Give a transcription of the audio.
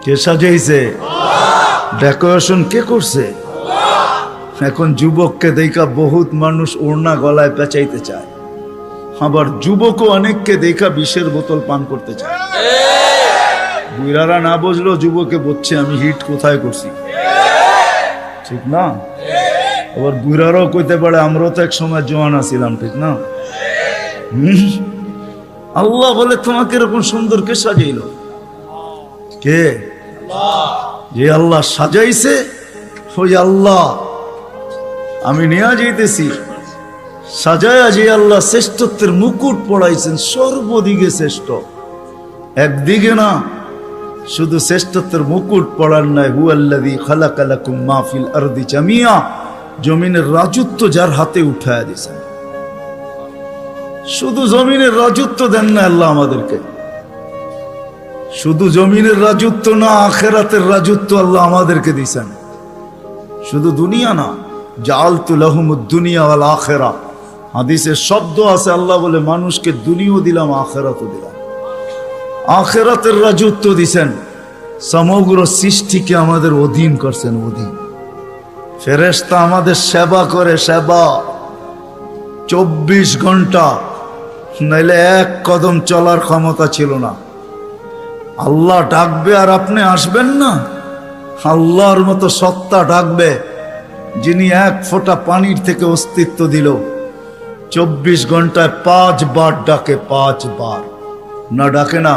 কে সাজাইছে? ডেকোরেশন কে করছে? এখন যুবককে দেখা বহুত মানুষ ওড়না গলায় পেঁচাইতে চায়, আবার যুবকও অনেককে দেখা বিষের বোতল পান করতে চায়। বুড়ারা না বুঝলো যুবকে বলছে আমি হিট কোথায় করছি, ঠিক না? আবার বুড়ারাও কইতে পারে আমরাও তো এক সময় জওয়ান ছিলাম, ঠিক না? আল্লাহ বলে তোমাকে এরকম সুন্দর কে সাজাইল? কে? যে আল্লাহ সাজাইছে ওই আল্লাহ আমি নিয়ে যাইতেছি। সাজায়া যে আল্লাহ শ্রেষ্ঠত্বের মুকুট পড়াইছেন, সর্বদিকে শ্রেষ্ঠ, একদিকে না। শুধু শ্রেষ্ঠত্বের মুকুট পড়ার নাই, হুয়াল্লাযী খালাকা লাকুম মা ফিল আরদি জামিয়া, জমিনের রাজত্ব যার হাতে উঠায়া দিয়েছেন। শুধু জমিনের রাজত্ব দেন না আল্লাহ আমাদেরকে, শুধু জমিনের রাজত্ব না, আখিরাতের রাজত্ব আল্লাহ আমাদেরকে দিয়েছেন। শুধু দুনিয়া না, জাআলতু লাহুমুদ দুনিয়া ওয়াল আখিরা, হাদিসে শব্দ আছে আল্লাহ বলে মানুষকে দুনিয়াও দিলাম আখিরাতও দিলাম। আখিরাতের রাজত্ব দিছেন, সমগ্র সৃষ্টিকে আমাদের অধীন করছেন, অধীন। ফেরেশতা আমাদের সেবা করে, সেবা 24 ঘন্টা, নাইলে এক কদম চলার ক্ষমতা ছিল না। আল্লাহ ডাকবে আর আপনি আসবেন না? আল্লাহর মতো সত্তা ডাকবে যিনি এক ফোঁটা পানির থেকে অস্তিত্ব দিল, 24 ঘন্টায় 5 বার ডাকে, 5 বার। না ডাকে না?